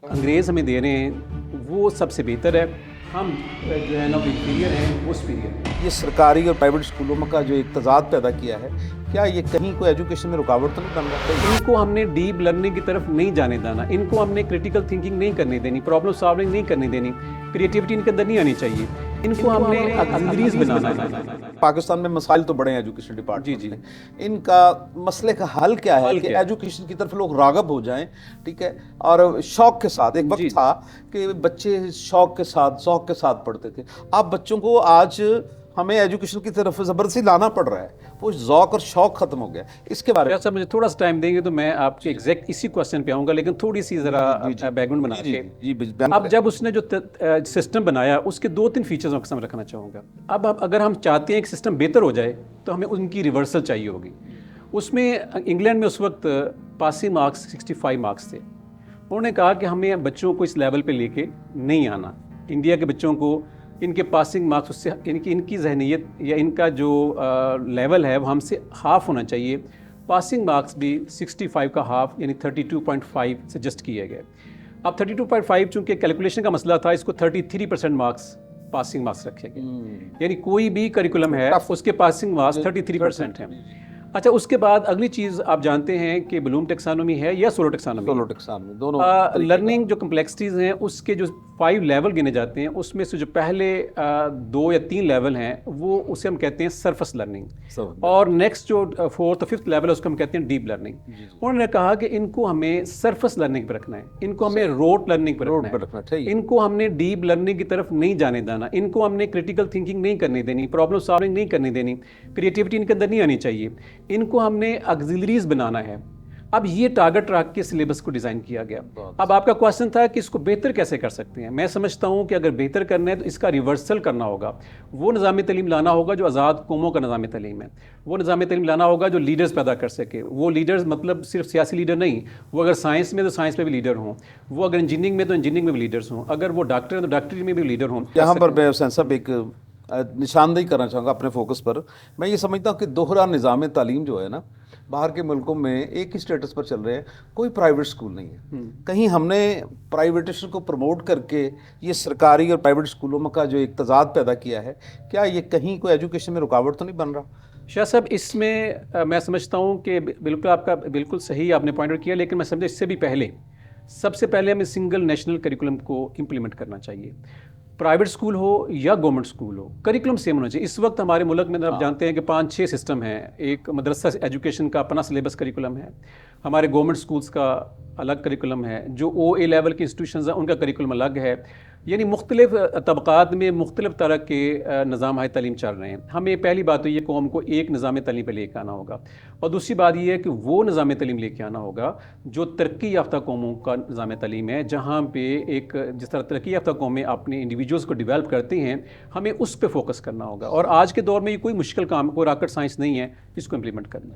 انگریز ہمیں دے رہے ہیں وہ سب سے بہتر ہے، ہم جو ہے نا انفیریئر ہیں، وہ سپیریئر ہیں۔ یہ سرکاری اور پرائیویٹ اسکولوں کا جو ایک تضاد پیدا کیا ہے، کیا یہ کہیں کوئی ایجوکیشن میں رکاوٹ تو نہیں بن رہا؟ ان کو ہم نے ڈیپ لرننگ کی طرف نہیں جانے دینا، ان کو ہم نے کریٹیکل تھنکنگ نہیں کرنے دینی، پرابلم سالونگ نہیں کرنے دینی، کریٹیوٹی ان کے اندر نہیں آنی چاہیے، ان کو ہم نے ایکسلریز بنانا ہے۔ پاکستان میں مسائل تو بڑے ہیں ایجوکیشن ڈپارٹمنٹ میں، ان کا مسئلے کا حل کیا ہے کہ ایجوکیشن کی طرف لوگ راغب ہو جائیں، ٹھیک ہے، اور شوق کے ساتھ۔ ایک وقت تھا کہ بچے شوق کے ساتھ پڑھتے تھے، اب بچوں کو آج ہمیں ایجوکیشن کی طرف زبردستی لانا پڑ رہا ہے، وہ ذوق اور شوق ختم ہو گیا۔ اس کے بارے میں مجھے تھوڑا سا ٹائم دیں گے تو میں آپ کے ایگزیکٹ اسی کوسچن پہ آؤں گا، لیکن تھوڑی سی ذرا بیک گراؤنڈ بنا کے۔ اب جب اس نے جو سسٹم بنایا اس کے 2-3 فیچرز میں قسم رکھنا چاہوں گا۔ اب اگر ہم چاہتے ہیں کہ سسٹم بہتر ہو جائے تو ہمیں ان کی ریورسل چاہیے ہوگی۔ اس میں انگلینڈ میں اس وقت پاسنگ مارکس 65 مارکس تھے، انہوں نے کہا کہ ہمیں بچوں کو اس لیول پہ لے کے نہیں آنا، انڈیا کے بچوں کو ان کے پاسنگ مارکس اس سے ان کی ذہنیت یا ان کا جو لیول ہے وہ ہم سے ہاف ہونا چاہیے۔ پاسنگ مارکس بھی 65 کا ہاف یعنی 32.5 سجسٹ کیے گئے۔ اب 32.5 چونکہ کیلکولیشن کا مسئلہ تھا، اس کو 33% مارکس پاسنگ مارکس رکھے گئے، یعنی کوئی بھی کریکولم ہے اس کے پاسنگ مارکس 33% ہیں۔ اچھا، اس کے بعد اگلی چیز آپ جانتے ہیں کہ بلوم ٹیکسانومی ہے یا سولو ٹیکسانومی، دونوں لرننگ جو کمپلیکسٹیز ہیں اس کے جو 5 لیول گنے جاتے ہیں، اس میں سے جو پہلے 2 یا 3 لیول ہیں وہ اسے ہم کہتے ہیں سرفس لرننگ، اور نیکسٹ جو 4th اور 5th لیول ہے اس کو ہم کہتے ہیں ڈیپ لرننگ۔ انہوں نے کہا کہ ان کو ہمیں سرفس لرننگ پہ رکھنا ہے، ان کو ہمیں روٹ لرننگ پہ رکھنا ہے، ان کو ہم نے ڈیپ لرننگ کی طرف نہیں جانے دینا، ان کو ہم نے کریٹیکل تھنکنگ نہیں کرنے دینی، پرابلم سالونگ نہیں کرنے دینی، کریٹیوٹی ان کے اندر نہیں آنی چاہیے، ان کو ہم نے ایکسلریز بنانا ہے۔ اب یہ ٹارگٹ رکھ کے سلیبس کو ڈیزائن کیا گیا۔ اب آپ کا کوشچن تھا کہ اس کو بہتر کیسے کر سکتے ہیں۔ میں سمجھتا ہوں کہ اگر بہتر کرنا ہے تو اس کا ریورسل کرنا ہوگا، وہ نظام تعلیم لانا ہوگا جو آزاد قوموں کا نظام تعلیم ہے، وہ نظام تعلیم لانا ہوگا جو لیڈرز پیدا کر سکے۔ وہ لیڈرز مطلب صرف سیاسی لیڈر نہیں، وہ اگر سائنس میں تو سائنس میں بھی لیڈر ہوں، وہ اگر انجینئرنگ میں تو انجینئرنگ میں بھی لیڈرز ہوں، اگر وہ ڈاکٹر ہیں تو ڈاکٹری میں بھی لیڈر ہوں۔ یہاں پر میں حسین صاحب ایک نشاندہی کرنا چاہوں گا اپنے فوکس پر۔ میں یہ سمجھتا ہوں کہ دوہرا نظام تعلیم جو ہے نا، باہر کے ملکوں میں ایک ہی سٹیٹس پر چل رہے ہیں، کوئی پرائیویٹ اسکول نہیں ہے۔ کہیں ہم نے پرائیویٹیشن کو پروموٹ کر کے یہ سرکاری اور پرائیویٹ اسکولوں کا جو ایک تضاد پیدا کیا ہے، کیا یہ کہیں کوئی ایجوکیشن میں رکاوٹ تو نہیں بن رہا؟ شاہ صاحب، اس میں میں سمجھتا ہوں کہ بالکل آپ کا بالکل صحیح آپ نے پوائنٹ آؤٹ کیا، لیکن میں سمجھتا اس سے بھی پہلے سب سے پہلے ہمیں سنگل نیشنل کریکولم کو امپلیمنٹ کرنا چاہیے۔ پرائیویٹ اسکول ہو یا گورنمنٹ اسکول ہو، کریکولم سیم ہونا چاہیے۔ اس وقت ہمارے ملک میں آپ جانتے ہیں کہ 5-6 سسٹم ہیں۔ ایک مدرسہ ایجوکیشن کا اپنا سلیبس کریکولم ہے، ہمارے گورنمنٹ اسکولس کا الگ کریکولم ہے، جو OA لیول کے انسٹیٹیوشنز ہیں ان کا کریکولم الگ ہے، یعنی مختلف طبقات میں مختلف طرح کے نظام تعلیم چل رہے ہیں۔ ہمیں پہلی بات تو یہ قوم کو ایک نظام تعلیم پہ لے کے آنا ہوگا، اور دوسری بات یہ ہے کہ وہ نظام تعلیم لے کے آنا ہوگا جو ترقی یافتہ قوموں کا نظام تعلیم ہے، جہاں پہ ایک جس طرح ترقی یافتہ قومیں اپنے انڈیویجولس کو ڈیولپ کرتے ہیں، ہمیں اس پہ فوکس کرنا ہوگا۔ اور آج کے دور میں یہ کوئی مشکل کام، کوئی راکٹ سائنس نہیں ہے اس کو امپلیمنٹ کرنا۔